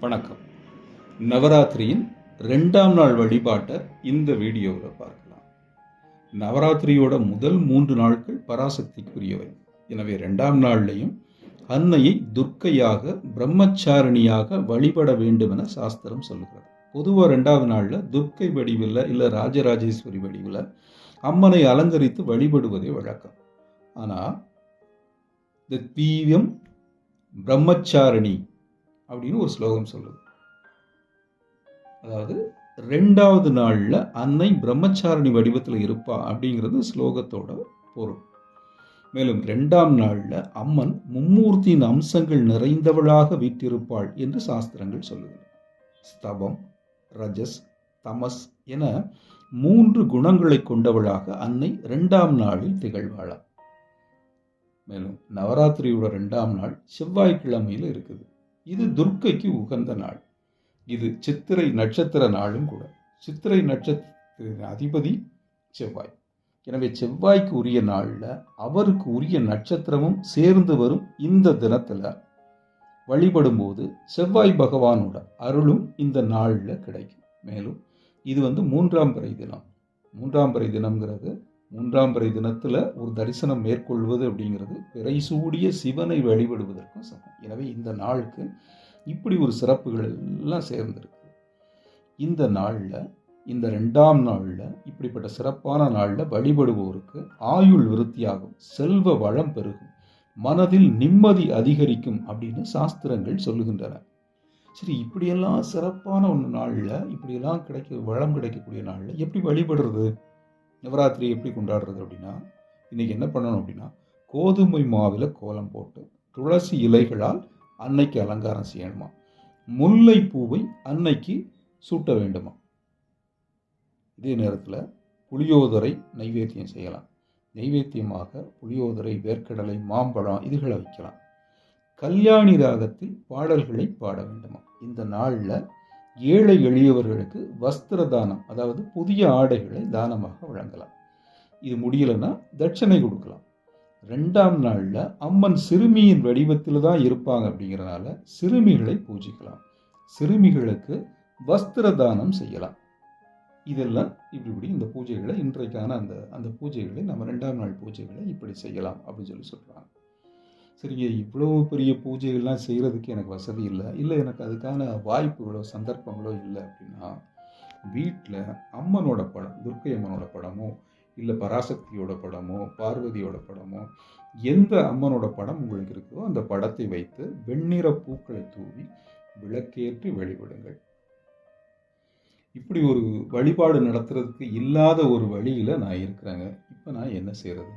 வணக்கம். நவராத்திரியின் 2ஆம் நாள் வழிபாட்டை இந்த வீடியோவில் பார்க்கலாம். நவராத்திரியோட முதல் 3 நாட்கள் பராசக்திக்குரியவை. எனவே 2ஆம் நாள்லையும் அன்னையை துர்க்கையாக பிரம்மச்சாரிணியாக வழிபட வேண்டும் என சாஸ்திரம் சொல்லுகிறது. பொதுவாக 2ஆவது நாளில் துர்க்கை வடிவில் இல்லை ராஜராஜேஸ்வரி வடிவில் அம்மனை அலங்கரித்து வழிபடுவதே வழக்கம். ஆனால் தீவியம் பிரம்மச்சாரிணி அப்படின்னு ஒரு ஸ்லோகம் சொல்லுது. அதாவது 2ஆவது நாளில் அன்னை பிரம்மச்சாரிணி வடிவத்தில் இருப்பா அப்படிங்கிறது ஸ்லோகத்தோட பொருள். மேலும் 2ஆம் நாளில் அம்மன் மும்மூர்த்தியின் அம்சங்கள் நிறைந்தவளாக வீற்றிருப்பாள் என்று சாஸ்திரங்கள் சொல்லுது. ஸ்தவம், ரஜஸ், தமஸ் என 3 குணங்களை கொண்டவளாக அன்னை 2ஆம் நாளில் திகழ்வாளாம். மேலும் நவராத்திரியோட 2ஆம் நாள் செவ்வாய்க்கிழமையில் இருக்குது. இது துர்க்கைக்கு உகந்த நாள். இது சித்திரை நட்சத்திர நாளும் கூட. சித்திரை நட்சத்திர அதிபதி செவ்வாய். எனவே செவ்வாய்க்கு உரிய நாளில் அவருக்கு உரிய நட்சத்திரமும் சேர்ந்து வரும் இந்த தினத்தில் வழிபடும் போது செவ்வாய் பகவானோட அருளும் இந்த நாளில் கிடைக்கும். மேலும் இது 3ஆம் பிறை தினம். 3ஆம் பிறை தினம்ங்கிறது 3ஆம் பிறை தினத்தில் ஒரு தரிசனம் மேற்கொள்வது அப்படிங்கிறது பிறை சூடிய சிவனை வழிபடுவதற்கும் சமம். எனவே இந்த நாளுக்கு இப்படி ஒரு சிறப்புகள் எல்லாம் சேர்ந்திருக்கு. இந்த நாளில், இந்த 2ஆம் நாளில், இப்படிப்பட்ட சிறப்பான நாளில் வழிபடுவோருக்கு ஆயுள் விருத்தியாகும், செல்வ வளம் பெருகும், மனதில் நிம்மதி அதிகரிக்கும் அப்படின்னு சாஸ்திரங்கள் சொல்லுகின்றன. சரி, இப்படியெல்லாம் சிறப்பான ஒன்று நாளில் இப்படியெல்லாம் வளம் கிடைக்கக்கூடிய நாளில் எப்படி வழிபடுறது? நவராத்திரி எப்படி கொண்டாடுறது அப்படின்னா, இன்றைக்கி என்ன பண்ணணும் அப்படின்னா, கோதுமை மாவில் கோலம் போட்டு துளசி இலைகளால் அன்னைக்கு அலங்காரம் செய்யணுமா, முல்லை பூவை அன்னைக்கு சூட்ட வேண்டுமா. இதே நேரத்தில் புளியோதரை நைவேத்தியம் செய்யலாம். நைவேத்தியமாக புளியோதரை, வேர்க்கடலை, மாம்பழம் இதுகளை வைக்கலாம். கல்யாணி ராகத்தில் பாடல்களை பாட வேண்டுமா. இந்த நாளில் ஏழை எளியவர்களுக்கு வஸ்திர தானம், அதாவது புதிய ஆடைகளை தானமாக வழங்கலாம். இது முடியலைன்னா தட்சணை கொடுக்கலாம். 2ஆம் நாளில் அம்மன் சிறுமியின் வடிவத்தில் தான் இருப்பாங்க அப்படிங்கிறனால சிறுமிகளை பூஜிக்கலாம். சிறுமிகளுக்கு வஸ்திர தானம் செய்யலாம். இதெல்லாம் இப்படி இந்த பூஜைகளை இன்றைக்கான அந்த பூஜைகளை நம்ம 2ஆம் நாள் பூஜைகளை இப்படி செய்யலாம் அப்படின்னு சொல்கிறாங்க. சரிங்க, இவ்வளோ பெரிய பூஜைகள்லாம் செய்கிறதுக்கு எனக்கு வசதி இல்லை எனக்கு அதுக்கான வாய்ப்புகளோ சந்தர்ப்பங்களோ இல்லை அப்படின்னா, வீட்டில் அம்மனோட படம், துர்க்கை அம்மனோட படமோ இல்லை பராசக்தியோட படமோ பார்வதியோட படமோ எந்த அம்மனோட படம் உங்களுக்கு இருக்கோ அந்த படத்தை வைத்து வெண்ணிற பூக்களை தூவி விளக்கேற்றி வழிபடுங்கள். இப்படி ஒரு வழிபாடு நடத்துறதுக்கு இல்லாத ஒரு வழியில் நான் இருக்கிறேங்க. இப்போ நான் என்ன செய்கிறது?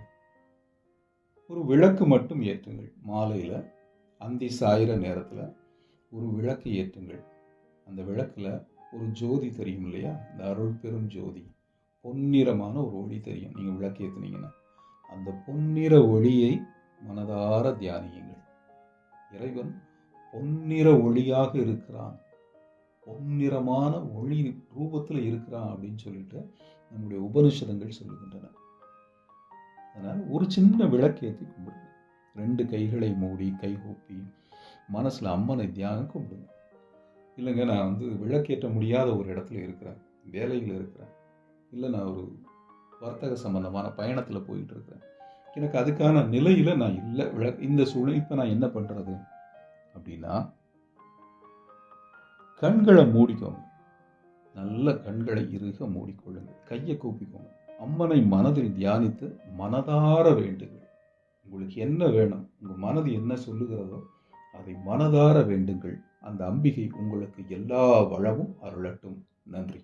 ஒரு விளக்கு மட்டும் ஏற்றுங்கள். மாலையில் அந்தி சாயிற நேரத்தில் ஒரு விளக்கு ஏற்றுங்கள். அந்த விளக்கில் ஒரு ஜோதி தெரியும் இல்லையா, இந்த அருள் பெரும் ஜோதி, பொன்னிறமான ஒரு ஒளி தெரியும். நீங்கள் விளக்கு ஏற்றுனீங்கன்னா அந்த பொன்னிற ஒளியை மனதார தியானியுங்கள். இறைவன் பொன்னிற ஒளியாக இருக்கிறான், பொன்னிறமான ஒளி ரூபத்தில் இருக்கிறான் அப்படின்னு சொல்லிட்டு நம்முடைய உபனிஷதங்கள் சொல்லுகின்றன. அதனால் ஒரு சின்ன விளக்கேற்றி கும்பிடுங்க. 2 கைகளை மூடி கைகூப்பி மனசில் அம்மனை தியானம் கும்பிடுங்க. இல்லைங்க, நான் விளக்கேற்ற முடியாத ஒரு இடத்துல இருக்கிறேன், வேலையில் இருக்கிறேன், இல்லை நான் ஒரு வர்த்தக சம்பந்தமான பயணத்தில் போயிட்டு இருக்கிறேன், எனக்கு அதுக்கான நிலையில் நான் இல்லை, இந்த சூழ்நிலை இப்போ நான் என்ன பண்ணுறது அப்படின்னா, கண்களை மூடிக்கோங்க. நல்ல கண்களை இறுக மூடிக்கொள்ளுங்கள். கையை கூப்பிக்கோங்க. அம்மனை மனதில் தியானித்து மனதார வேண்டுங்கள். உங்களுக்கு என்ன வேணும், உங்கள் மனது என்ன சொல்லுகிறதோ அதை மனதார வேண்டுங்கள். அந்த அம்பிகை உங்களுக்கு எல்லா வளமும் அருளட்டும். நன்றி.